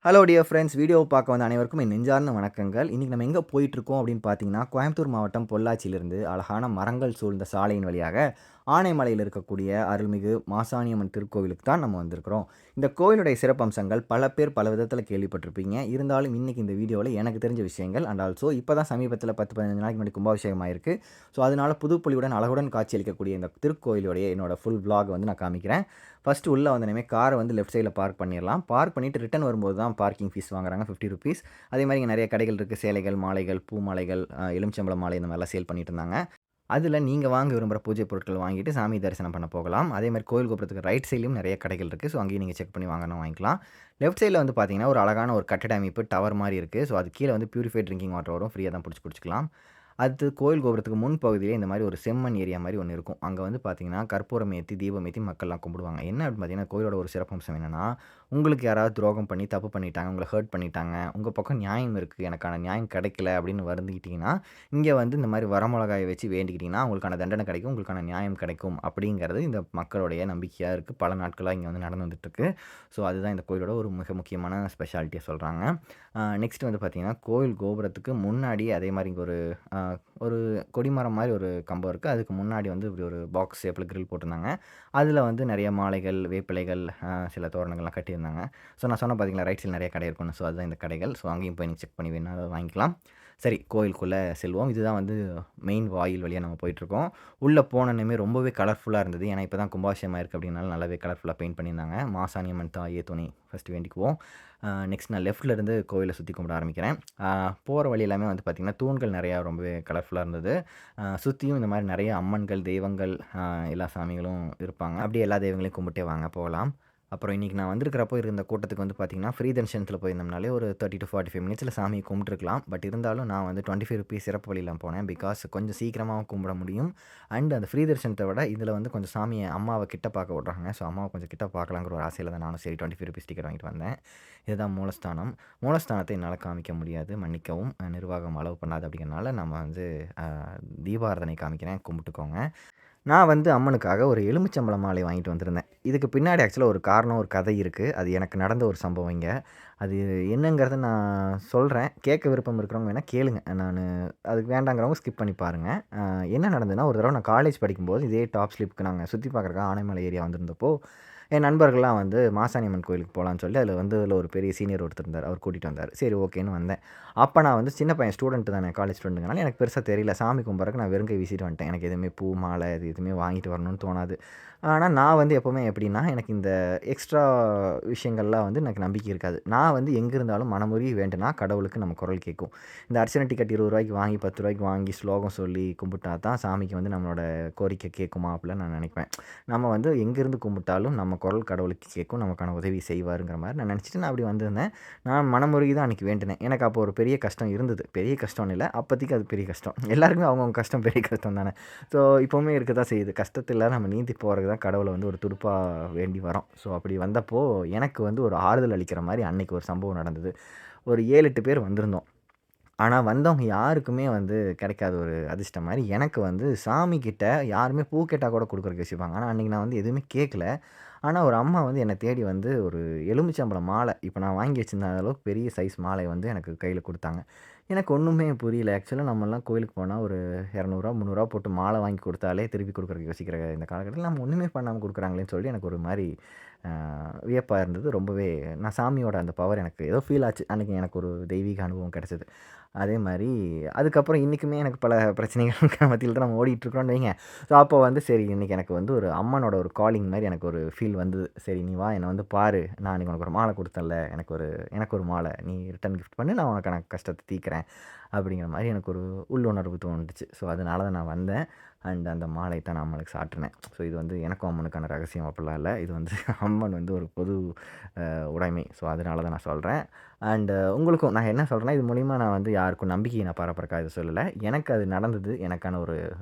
Hello dear friends, வீடியோவை பார்க்க வந்த அனைவருக்கும் என் நெஞ்சார்ந்த வணக்கங்கள். இன்றைக்கி நம்ம எங்கே போயிட்டுருக்கோம் அப்படின்னு பார்த்தீங்கன்னா, கோயம்புத்தூர் மாவட்டம் பொள்ளாச்சியிலிருந்து அழகான மரங்கள் சூழ்ந்த சாலையின் வழியாக ஆனைமலையில் இருக்கக்கூடிய அருள்மிகு மாசாணியம்மன் திருக்கோவிலுக்கு தான் நம்ம வந்திருக்கிறோம். இந்த கோவிலுடைய சிறப்பம்சங்கள் பல பேர் பல விதத்தில் கேள்விப்பட்டிருப்பீங்க. இருந்தாலும் இன்றைக்கி இந்த வீடியோவில் எனக்கு தெரிஞ்ச விஷயங்கள் அண்ட் ஆல்சோ இப்போ தான் சமீபத்தில் 10-15 நாளைக்கு முன்னாடி கும்பாபிஷேகம் ஆயிருக்கு. ஸோ அதனால் புதுப்பொலிவுடன் அழகுடன் காட்சியளிக்கக்கூடிய இந்த திருக்கோயிலுடைய என்னோட ஃபுல் vlog வந்து நான் காமிக்கிறேன். ஃபஸ்ட்டு உள்ளே வந்தோடனே காரை வந்து லெஃப்ட் சைடில் பார்க் பண்ணிடலாம். பார்க் பண்ணிவிட்டு ரிட்டர்ன் வரும்போது தான் பார்க்கிங் ஃபீஸ் வாங்குறாங்க ₹50. அதே மாதிரி இங்கே நிறைய கடைகள் இருக்குது. சேலைகள், மாலைகள், பூ மாலைகள், எலுமிச்சம்பழம் மாலை இந்த மாதிரிலாம் சேல் பண்ணிட்டு இருந்தாங்க. அதில் நீங்கள் வாங்க விரும்புகிற பூஜை பொருட்கள் வாங்கிட்டு சாமி தரிசனம் பண்ண போகலாம். அதே மாதிரி கோயில் கோபுரத்துக்கு ரைட் சைட்லையும் நிறைய கடைகள் இருக்குது. ஸோ அங்கேயும் நீங்கள் செக் பண்ணி வாங்கணும் வாங்கிக்கலாம். லெஃப்ட் சைடில் வந்து பார்த்தீங்கன்னா ஒரு அழகான ஒரு கட்டட அமைப்பு டவர் மாதிரி இருக்குது. ஸோ அது கீழே வந்து பியூரிஃபைட் ட்ரிங்கிங் வாட்டர் வரும். ஃப்ரீயாக தான் பிடிச்சி குடிச்சிக்கலாம். அது கோயில் கோபுரத்துக்கு முன் பகுதியிலே இந்த மாதிரி ஒரு செம்மண் ஏரியா மாதிரி ஒன்று இருக்கும். அங்கே வந்து பார்த்தீங்கன்னா கற்பூரம் ஏற்றி தீபம் ஏற்றி மக்கள்லாம் கும்பிடுவாங்க. என்ன அப்படின்னு பார்த்தீங்கன்னா கோயிலோட ஒரு சிறப்பம்சம் என்னென்னா, உங்களுக்கு யாராவது துரோகம் பண்ணி தப்பு பண்ணிட்டாங்க, உங்களை ஹர்ட் பண்ணிட்டாங்க, உங்கள் பக்கம் நியாயம் இருக்குது, எனக்கான நியாயம் கிடைக்கல அப்படின்னு வருந்திக்கிட்டிங்கன்னா, இங்கே வந்து இந்த மாதிரி வரமிளகாயை வச்சு வேண்டிக்கிட்டிங்கன்னா உங்களுக்கான தண்டனை கிடைக்கும், உங்களுக்கான நியாயம் கிடைக்கும் அப்படிங்கிறது இந்த மக்களுடைய நம்பிக்கையாக இருக்குது. பல நாட்களாக இங்கே வந்து நடந்து வந்துட்டுருக்கு. ஸோ அதுதான் இந்த கோயிலோட ஒரு மிக முக்கியமான ஸ்பெஷாலிட்டியாக சொல்கிறாங்க. நெக்ஸ்ட் வந்து பார்த்தீங்கன்னா கோயில் கோபுரத்துக்கு முன்னாடி அதே மாதிரி இங்கே ஒரு கொடிமரம் மாதிரி ஒரு கம்பம் இருக்குது. அதுக்கு முன்னாடி வந்து இப்படி ஒரு பாக்ஸ் ஷேப்பில் கிரில் போட்டிருந்தாங்க. அதில் வந்து நிறைய மாலைகள், வேப்பிலைகள், சில தோரணங்கள்லாம் கட்டியிருந்தாங்க. ஸோ நான் சொன்னேன் பார்த்தீங்களா, ரைட் சைடில் நிறைய கடை இருக்குன்னு. ஸோ அதுதான் இந்த கடைகள். ஸோ அங்கேயும் போய் நீங்கள் செக் பண்ணி வேணும்னா அதை வாங்கிக்கலாம். சரி, கோயிலுக்குள்ளே செல்வோம். இதுதான் வந்து மெயின் வாயில் வழியாக நம்ம போயிட்டுருக்கோம். உள்ளே போனோன்னே ரொம்பவே கலர்ஃபுல்லாக இருந்தது. ஏன்னா இப்போ தான் கும்பாபிஷேகம் ஆயிருக்கு அப்படின்னால நல்லாவே கலர்ஃபுல்லாக பெயிண்ட் பண்ணியிருந்தாங்க. மாசாணியம்மன் தாயே துணை ஃபஸ்ட்டு வேண்டிக்குவோம். நெக்ஸ்ட் நான் லெஃப்ட்டில் இருந்து கோயிலை சுற்றி கும்பிட ஆரம்பிக்கிறேன். போகிற வழி எல்லாமே வந்து பார்த்திங்கன்னா தூண்கள் நிறையா ரொம்பவே கலர்ஃபுல்லாக இருந்தது. சுற்றியும் இந்த மாதிரி நிறைய அம்மன்கள், தெய்வங்கள், எல்லா சாமிகளும் இருப்பாங்க. அப்படியே எல்லா தெய்வங்களையும் கும்பிட்டே வாங்க போகலாம். அப்புறம் இன்றைக்கி நான் வந்திருக்கிறப்போ இருந்த கூட்டத்துக்கு வந்து பார்த்திங்கன்னா ஃப்ரீ தர்ஷனத்தில் போயிருந்தோம்னாலே ஒரு 30 to 45 மினிட்ஸில் சாமியை கும்பிட்டுருக்கலாம். பட் இருந்தாலும் நான் வந்து ₹25 சிறப்பு வழியில் போனேன். பிகாஸ் கொஞ்சம் சீக்கிரமாகவும் கும்பிட முடியும். அண்ட் அந்த ஃப்ரீ தர்ஷனத்தை விட இதில் வந்து கொஞ்சம் சாமியை அம்மாவை கிட்ட பார்க்க விட்றாங்க. ஸோ அம்மாவை கொஞ்சம் கிட்ட பார்க்கலாங்கிற ஒரு ஆசையில் தான் நானும் சரி ₹25 டிக்கெட் வாங்கிட்டு வந்தேன். இதுதான் மூலஸ்தானம். மூலஸ்தானத்தை என்னால் காமிக்க முடியாது, மன்னிக்கவும். நிர்வாகம் அலோவ் பண்ணாது. அப்படிங்கிறனால நம்ம வந்து தீபாராதனை காமிக்கிறேன், கும்பிட்டுக்கோங்க. நான் வந்து அம்மனுக்காக ஒரு எலுமிச்சம்பழ மாலை வாங்கிட்டு வந்திருந்தேன். இதுக்கு பின்னாடி ஆக்சுவலாக ஒரு காரணம், ஒரு கதை இருக்குது. அது எனக்கு நடந்த ஒரு சம்பவம் இங்க. அது என்னங்கிறத நான் சொல்கிறேன். கேட்க விருப்பம் இருக்கிறவங்க வேணால் கேளுங்க. அதுக்கு வேண்டாங்கிறவங்க ஸ்கிப் பண்ணி பாருங்கள். என்ன நடந்ததுன்னா, ஒரு தடவை நான் காலேஜ் படிக்கும்போது இதே டாப் ஸ்லிப்புக்கு நாங்கள் சுற்றி பார்க்குறதுக்காக ஆனைமலை ஏரியா வந்திருந்தப்போ, என் நண்பர்கள்லாம் வந்து மாசாணியம்மன் கோயிலுக்கு போகலான்னு சொல்லி அதில் ஒரு பெரிய சீனியர் ஒருத்தர் இருந்தார். அவர் கூட்டிகிட்டு வந்தார். சரி ஓகேன்னு வந்தேன். அப்போ நான் வந்து சின்ன பையன், ஸ்டூடெண்ட் தானே, காலேஜ் ஸ்டூடெண்ட்ங்கனால எனக்கு பெருசாக தெரியல. சாமி கும்பிட்றதுக்கு நான் வெறும் கை வீசிட்டு வந்துட்டேன். எனக்கு எதுவுமே பூ, மாலை இது எதுவுமே வாங்கிட்டு வரணும்னு தோணாது. ஆனால் நான் வந்து எப்போவுமே எப்படின்னா, எனக்கு இந்த எக்ஸ்ட்ரா விஷயங்கள்லாம் வந்து எனக்கு நம்பிக்கை இருக்காது. நான் வந்து எங்கே இருந்தாலும் மனமுருகி வேண்டுனா கடவுளுக்கு நம்ம குரல் கேட்கும். இந்த அர்ச்சனை டிக்கெட் ₹20 வாங்கி ₹10 வாங்கி ஸ்லோகம் சொல்லி கும்பிட்டா தான் சாமிக்கு வந்து நம்மளோட கோரிக்கை கேட்குமா அப்படிலாம் நான் நினைப்பேன். நம்ம வந்து எங்கேருந்து கும்பிட்டாலும் நம்ம குரல் கடவுளுக்கு கேட்கும், நமக்கான உதவி செய்வாருங்கிற மாதிரி நான் நினச்சிட்டு நான் அப்படி வந்திருந்தேன். நான் மனமுருகி தான் அன்றைக்கி வேண்டினேன். எனக்கு அப்போ ஒரு பெரிய கஷ்டம் இருந்தது. பெரிய கஷ்டம்னு இல்லை, அப்போதைக்கு அது பெரிய கஷ்டம். எல்லாருக்குமே அவங்கவுங்க கஷ்டம் பெரிய கஷ்டம் தானே. ஸோ இப்போவுமே இருக்க தான் செய்யுது. கஷ்டத்தில் நம்ம நீந்தி போகிறது தான் கடவுளை வந்து ஒரு துடுப்பாக வேண்டி வரோம். ஸோ அப்படி வந்தப்போ எனக்கு வந்து ஒரு ஆறுதல் அளிக்கிற மாதிரி அன்றைக்கி ஒரு சம்பவம் நடந்தது. ஒரு 7-8 பேர் வந்திருந்தோம். ஆனால் வந்தவங்க யாருக்குமே வந்து கிடைக்காத ஒரு அதிர்ஷ்டம் மாதிரி எனக்கு வந்து சாமிக்கிட்ட யாருமே பூ கேட்டால் கூட கொடுக்குறக்கு யோசிப்பாங்க. ஆனால் அன்றைக்கி நான் வந்து எதுவுமே கேட்கல. ஆனால் ஒரு அம்மா வந்து என்னை தேடி வந்து ஒரு எலுமிச்சம்பழம் மாலை, இப்போ நான் வாங்கி வச்சிருந்த அளவுக்கு பெரிய சைஸ் மாலை வந்து எனக்கு கையில் கொடுத்தாங்க. எனக்கு ஒன்றுமே புரியல. ஆக்சுவலாக நம்மலாம் கோயிலுக்கு போனால் ஒரு ₹200 ₹300 போட்டு மாலை வாங்கி கொடுத்தாலே திருப்பி கொடுக்குறதுக்கு யோசிக்கிற இந்த காலகட்டத்தில் நம்ம ஒன்றுமே பண்ணாமல் கொடுக்குறாங்களேன்னு சொல்லி எனக்கு ஒரு மாதிரி வியப்பாக இருந்தது. ரொம்பவே நான் சாமியோட அந்த பவர் எனக்கு ஏதோ ஃபீல் ஆச்சு. அன்றைக்கி எனக்கு ஒரு தெய்வீக அனுபவம் கிடச்சிது. அதே மாதிரி அதுக்கப்புறம் இன்றைக்குமே எனக்கு பல பிரச்சனைகள் மத்தியில் தான் நம்ம ஓடிட்டுருக்கோம்னு வைங்க. ஸோ அப்போ வந்து சரி, இன்றைக்கி எனக்கு வந்து ஒரு அம்மனோட ஒரு காலிங் மாதிரி எனக்கு ஒரு ஃபீல் வந்தது. சரி நீ வா, என்னை வந்து பாரு, நான் அன்றைக்கி உனக்கு ஒரு மாலை கொடுத்தேன்ல, எனக்கு ஒரு மாலை நீ ரிட்டர்ன் கிஃப்ட் பண்ணு, நான் உனக்கான கஷ்டத்தை தீர்க்கிறேன் அப்படிங்கிற மாதிரி எனக்கு ஒரு உள்ளுணர்வு தோணுச்சு. ஸோ அதனால தான் நான் வந்தேன். அண்ட் அந்த மாலை தான் நான் அம்மனுக்கு சாற்றினேன். ஸோ இது வந்து எனக்கும் அம்மனுக்கான ரகசியம் அப்படிலாம் இல்லை. இது வந்து அம்மன் வந்து ஒரு பொது உடைமை. ஸோ அதனால தான் நான் சொல்கிறேன். அண்டு உங்களுக்கும் நான் என்ன சொல்கிறேன்னா, இது மூலிமா நான் வந்து யாருக்கும் நம்பிக்கையை நான் பரப்புறக்காக இதை சொல்லலை. எனக்கு அது நடந்தது. எனக்கான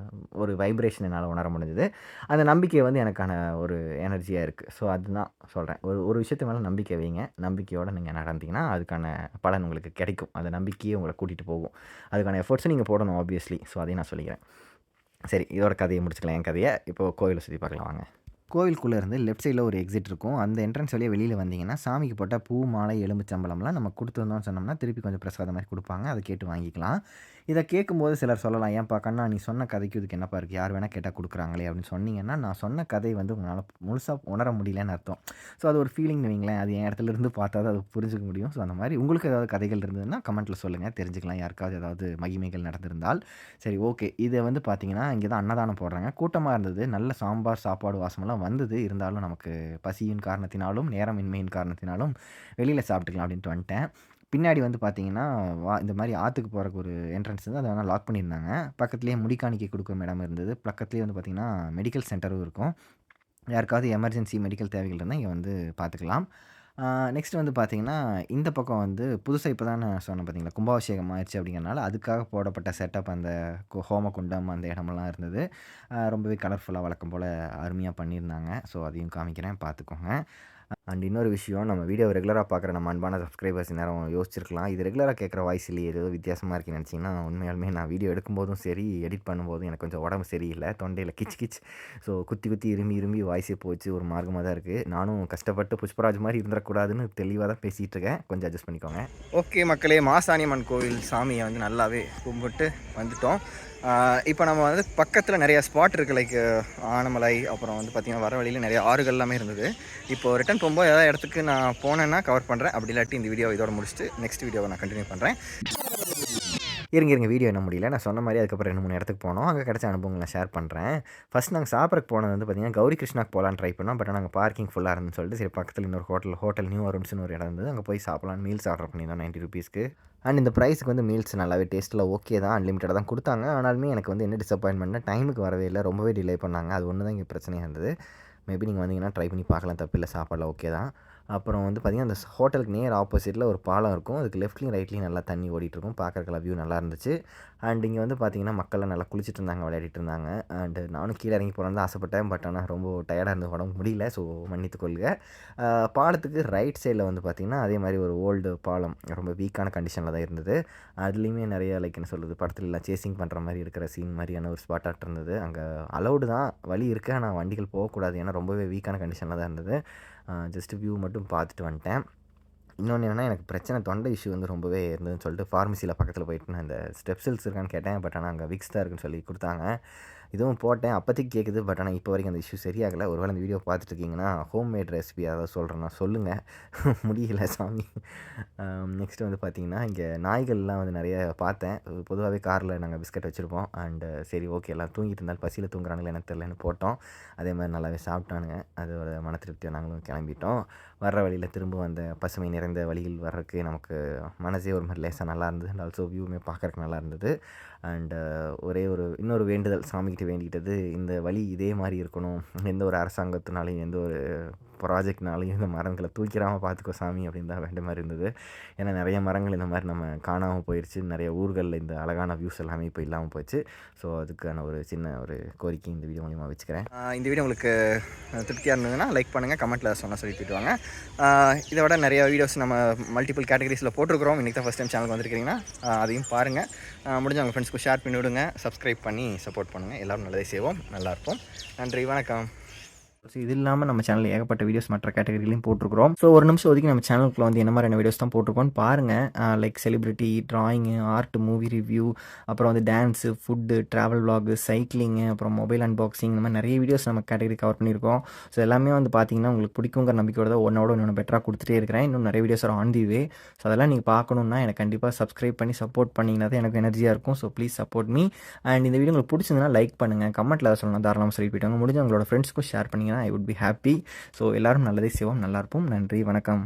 ஒரு வைப்ரேஷன் என்னால் உணர முடிஞ்சது. அந்த நம்பிக்கை வந்து எனக்கான ஒரு எனர்ஜியாக இருக்குது. ஸோ அதுதான் சொல்கிறேன். ஒரு விஷயத்து மேலே நம்பிக்கை வைங்க. நம்பிக்கையோடு நீங்கள் நடந்தீங்கன்னா அதுக்கான பலன் உங்களுக்கு கிடைக்கும். அந்த நம்பிக்கையே உங்களை கூட்டிகிட்டு போகும். அதுக்கான எஃபர்ட்ஸும் நீங்கள் போடணும் ஆப்வியஸ்லி. ஸோ அதையும் நான் சொல்லிக்கிறேன். சரி, இதோட கதையை முடிச்சுக்கலாம். என் கதையை இப்போது கோயிலை சுற்றி பார்க்கலாம் வாங்க. கோவிலுக்குள்ளே இருந்து லெஃப்ட் சைடில் ஒரு எக்ஸிட் இருக்கும். அந்த என்ட்ரன்ஸ் வழியா வெளியில் வந்தீங்கன்னா, சாமிக்கு போட்ட பூ, மாலை, எலுமிச்சம்பழம்லாம் நம்ம கொடுத்துருந்தோம்னு சொன்னோம்னா, திருப்பி கொஞ்சம் பிரசாதம் மாரி குடுப்பாங்க. அத கேட்டு வாங்கிக்கலாம். இத கேட்கும்போது சிலர் சொல்லலாம், "ஏன்பா கண்ணா நீ சொன்ன கதைக்கும் இதுக்கு என்னப்பா இருக்கு? யார் வேணா கேட்டா குடுக்குறாங்களே!" அப்படின்னு சொன்னீங்கன்னா, நான் சொன்ன கதை வந்து உங்களால முழுசா உணர முடியலன்னு அர்த்தம். ஸோ அது ஒரு ஃபீலிங்னு வைங்களேன். அது என் இடத்துல இருந்து பார்த்தா தான் அது புரிஞ்சுக்க முடியும். ஸோ அந்த மாரி உங்களுக்கு ஏதாவது கதைகள் இருந்ததுன்னா, கமெண்ட்ல சொல்லுங்க. தெரிஞ்சுக்கலாம் யாருக்காவது ஏதாவது மகிமைகள் நடந்திருந்தால். சரி ஓகே. இத வந்து பார்த்தீங்கன்னா, இங்க தான் அன்னதானம் போடுறாங்க. கூட்டமா இருந்தது. நல்ல சாம்பார், சாப்பாடு வாசமெல்லாம் வந்தது. இருந்தாலும் நமக்கு பசியின் காரணத்தினாலும், நேரமின்மையின் காரணத்தினாலும் வெளியில சாப்பிட்டுக்கலாம் அப்படின்ட்டு வந்துட்டேன். பின்னாடி வந்து பார்த்தீங்கன்னா, இந்த மாரி ஆத்துக்கு போறக்கு ஒரு என்ட்ரன்ஸ் இருந்தது. அத ஆனா லாக் பண்ணியிருந்தாங்க. பக்கத்திலேயே முடிக்காணிக்கை குடுக்கும் இடம் இருந்தது. பக்கத்திலேயே வந்து பார்த்தீங்கன்னா, மெடிக்கல் சென்டரும் இருக்கும். யாருக்காவது எமர்ஜென்சி மெடிக்கல் தேவைகள் இருந்தா இங்க வந்து பார்த்துக்கலாம். நெக்ஸ்ட் வந்து பார்த்தீங்கன்னா, இந்த பக்கம் வந்து புதுசா இப்ப தான் நான் சொன்னேன் பார்த்தீங்களா, கும்பாபிஷேகம் ஆயிருச்சு அப்படிங்கிறனால, அதுக்காக போடப்பட்ட செட்டப் அந்த ஹோமகுண்டம் அந்த இடமெல்லாம் இருந்தது. ரொம்பவே கலர்ஃபுல்லா வழக்கம் போல அருமையா பண்ணியிருந்தாங்க. ஸோ அதையும் காமிக்கிறேன் பார்த்துக்கோங்க. அண்ட் இன்னொரு விஷயம் நம்ம வீடியோவை ரெகுலரா பார்க்குற நம்ம அன்பான சப்ஸ்கிரைபர்ஸ் இந்நேரம் யோசிச்சிருக்கலாம். இது ரெகுலரா கேட்குற வாய்ஸ் இல்லையே ஏதோ வித்தியாசமா இருக்குன்னு நினச்சிங்கன்னா, உண்மையாலுமே நான் வீடியோ எடுக்கும்போதும் சரி, எடிட் பண்ணும்போதும் எனக்கு கொஞ்சம் உடம்பு சரியில்ல. தொண்டையில கிச் கிச். ஸோ குத்தி குத்தி இரும்பி இரும்பி வாய்ஸே போச்சு. ஒரு மார்க்கமா தான் இருக்குது. நானும் கஷ்டப்பட்டு புஷ்பராஜ் மாரி இருந்துறக்கூடாதுன்னு தெளிவா தான் பேசிகிட்டு இருக்கேன். கொஞ்சம் அட்ஜஸ்ட் பண்ணிக்கோங்க. ஓகே மக்களே, மாசாணியம்மன் கோவில் சாமியை வந்து நல்லாவே கும்பிட்டு வந்துட்டோம். இப்போ நம்ம வந்து பக்கத்தில் நிறைய ஸ்பாட் இருக்குது. லைக் ஆனமலை, அப்புறம் வந்து பார்த்திங்கன்னா வர வழியில் நிறைய ஆறுகள் எல்லாமே இருந்தது. இப்போது ரிட்டன் போகும்போது ஏதாவது இடத்துக்கு நான் போனேன்னா கவர் பண்ணுறேன். அப்படி இல்லாட்டி இந்த வீடியோ இதோட முடிச்சுட்டு நெக்ஸ்ட் வீடியோவை நான் கண்டினியூ பண்ணுறேன். இருங்க வீடியோ என்ன முடியல. நான் சொன்ன மாரி அதுக்கப்புறம் 2, 3 இடத்துக்கு போனோம். அங்கே கிடைச்ச அனுபவங்களை நான் ஷேர் பண்ணுறேன். ஃபஸ்ட் நாங்கள் சாப்பிட்றக்கு போனது வந்து பார்த்திங்கன்னா, கௌரி கிருஷ்ணாக்கு போகலான்னு ட்ரை பண்ணோம். பட் நாங்கள் பார்க்கிங் ஃபுல்லாக இருந்துன்னு சொல்லிட்டு, சரி பக்கத்தில் இன்னொரு ஹோட்டல் நியூ அருண்ஸ்னு ஒரு இடம் இருந்தது. அங்கே போய் சாப்பிட்லான்னு மீல்ஸ் ஆர்டர் பண்ணியிருந்தோம் ₹90க்கு. அண்ட் இந்த ப்ரைஸுக்கு வந்து மீல்ஸ் நல்லாவே டேஸ்ட்டில் ஓகே தான். அன்லிமிட்டடாக தான் கொடுத்தாங்க. ஆனாலுமே எனக்கு வந்து என்ன டிசப்பாயின்மெண்ட்னா, டைமுக்கு வரவே இல்லை. ரொம்பவே டிலே பண்ணாங்க. அது ஒன்று தான் இங்கே பிரச்சனையாக இருந்தது. மேபி நீங்கள் வந்தீங்கன்னா ட்ரை பண்ணி பார்க்கலாம், தப்பில்லை. சாப்பாடுலாம் ஓகே தான். அப்புறம் வந்து பார்த்திங்கன்னா, அந்த ஹோட்டலுக்கு நேர் ஆப்போசிட்டில் ஒரு பாலம் இருக்கும். அதுக்கு லெஃப்ட்லேயும் ரைட்லேயும் நல்லா தண்ணி ஓடிட்டுருக்கும். பார்க்கறதுக்கு வியூ நல்லா இருந்துச்சு. அண்ட் இங்கே வந்து பார்த்திங்கன்னா, மக்கள்லாம் நல்லா குளிச்சுட்டு இருந்தாங்க, விளையாடிட்டு இருந்தாங்க. அண்டு நானும் கீழே இறங்கி போகலான்னு தான் ஆசைப்பட்டேன். பட் ஆனால் ரொம்ப டயர்டாக இருந்த உடம்பு முடியல. ஸோ மன்னித்துக் கொள்க. பாலத்துக்கு ரைட் சைடில் வந்து பார்த்திங்கன்னா, அதே மாதிரி ஒரு ஓல்டு பாலம் ரொம்ப வீக்கான கண்டிஷனில் தான் இருந்தது. அதுலேயுமே நிறைய லைக் என்ன சொல்கிறது, படத்துலலாம் சேசிங் பண்ணுற மாதிரி இருக்கிற சீன் மாதிரியான ஒரு ஸ்பாட்டாக இருந்தது. அங்கே அலௌடு தான், வழி இருக்குது. ஆனால் வண்டிகள் போகக்கூடாது. ஏன்னா ரொம்பவே வீக்கான கண்டிஷனில் தான் இருந்தது. ஜஸ்ட் வியூ மட்டும் பார்த்துட்டு வந்துட்டேன். இன்னொன்று என்னென்னா, எனக்கு பிரச்சனை தொண்டை இஷ்யூ வந்து ரொம்பவே இருந்ததுன்னு சொல்லிட்டு ஃபார்மசியில் பக்கத்தில் போயிட்டு நான் இந்த ஸ்டெப்சில்ஸ் இருக்கான்னு கேட்டேன். பட் ஆனால் அங்கே விக்ஸ் தான் இருக்குன்னு சொல்லி கொடுத்தாங்க. இதுவும் போட்டேன். அப்போதைக்கு கேட்குது. பட் ஆனால் இப்போ வரைக்கும் அந்த இஷ்யூ சரியாகலை. ஒருவேளை இந்த வீடியோ பார்த்துட்டு இருக்கீங்கன்னா, ஹோம்மேட் ரெசிபி ஏதாவது சொல்கிறேன்னா சொல்லுங்கள். முடியல சாமி. நெக்ஸ்ட்டு வந்து பார்த்திங்கன்னா, இங்கே நாய்கள்லாம் வந்து நிறைய பார்த்தேன். பொதுவாகவே காரில் நாங்கள் பிஸ்கட் வச்சுருப்போம். அண்டு சரி ஓகே, எல்லாம் தூங்கிட்டு இருந்தாலும் பசியில் தூங்குறாங்களே எனக்கு தெரியலன்னு போட்டோம். அதே மாதிரி நல்லாவே சாப்பிட்டானுங்க. அதோட மன திருப்தியாக நாங்களும் கிளம்பிட்டோம். வர்ற வழியில் திரும்ப அந்த பசுமை நிறைந்த வழியில் வர்றதுக்கு நமக்கு மனசே ஒரு மாதிரி லேசாக நல்லா இருந்தது. அண்ட் ஆல்சோ வியூவுமே பார்க்குறக்கு நல்லா இருந்தது. அண்டு ஒரே இன்னொரு வேண்டுதல் சாமிக்கிட்ட வேண்டிக்கிட்டது, இந்த வழி இதே மாதிரி இருக்கணும். எந்த ஒரு அரசாங்கத்தினாலையும் எந்த ஒரு ப்ராஜெக்ட்னாலையும் இந்த மரங்களை தூக்கிடாமல் பார்த்துக்கோ சாமி அப்படின்னு தான் வேண்ட மாதிரி இருந்தது. ஏன்னா நிறைய மரங்கள் இந்த மாதிரி நம்ம காணாமல் போயிடுச்சு. நிறைய ஊர்களில் இந்த அழகான வியூஸ் எல்லாமே இப்போ இல்லாமல் போயிடுச்சு. ஸோ அதுக்கான ஒரு சின்ன ஒரு கோரிக்கை இந்த வீடியோ மூலிமா வச்சுக்கிறேன். இந்த வீடியோ உங்களுக்கு திருப்தியாக இருந்ததுன்னா லைக் பண்ணுங்கள், கமெண்ட்டில் சொல்லிட்டு வாங்க. இதை விட நிறைய வீடியோஸ் நம்ம மல்டிபிள் கேட்டகரிஸில் போட்டிருக்கிறோம். இன்றைக்கி தான் ஃபஸ்ட் டைம் சேனலுக்கு வந்திருக்கிறீங்கன்னா அதையும் பாருங்கள். முடிஞ்ச உங்கள் ஃப்ரெண்ட்ஸ்க்கு ஷேர் பண்ணி விடுங்க, சப்ஸ்கிரைப் பண்ணி சப்போர்ட் பண்ணுங்கள். எல்லோரும் நல்லதே செய்வோம். நல்லாயிருப்போம். நன்றி, வணக்கம். ஸோ இது இல்லாமல் நம்ம சேனலில் ஏகப்பட்ட வீடியோஸ் மற்ற கேட்டகரிலையும் போட்டிருக்கிறோம். ஸோ ஒரு நிமிஷம் ஒதுக்கி நம்ம சேனலுக்குள்ள வந்து என்ன மாதிரியான வீடியோஸ் தான் போட்டிருக்கோன்னு பாருங்கள். Like celebrity, drawing, art, movie review, அப்புறம் வந்து dance, food, travel vlog, cycling, அப்புறம் மொபைல் அன்பாக்சிங், இந்த மாதிரி நிறைய வீடியோஸ் நம்ம கேட்டகரி கவர் பண்ணியிருக்கோம். ஸோ எல்லாமே வந்து பார்த்தீங்கன்னா உங்களுக்கு பிடிக்குங்கிற நம்பிக்கையோட தான் ஒன்றோட இன்னொன்று பெட்டராக கொடுத்துட்டே இருக்கிறேன். இன்னும் நிறைய videos on the way. So அதெல்லாம் நீங்கள் பார்க்கணுன்னா எனக்கு கண்டிப்பாக சப்ஸ்கிரைப் பண்ணி சப்போர்ட் பண்ணிங்கன்னா தான் எனக்கு எனர்ஜியாக இருக்கும். So please support me. And இந்த வீடியோ உங்களுக்கு பிடிச்சிருந்தனா லைக் பண்ணுங்கள், கமெண்ட்டில் சொல்லலாம், தாராளமாக சொல்லிட்டு போயிட்டாங்க. முடிஞ்ச உங்களோட ஃப்ரெண்ட்ஸ்க்கும் ஷேர் பண்ணிங்கன்னா I would be happy. So எல்லோரும் நல்லதே செய்வோம், நல்லா இருப்போம். நன்றி, வணக்கம்.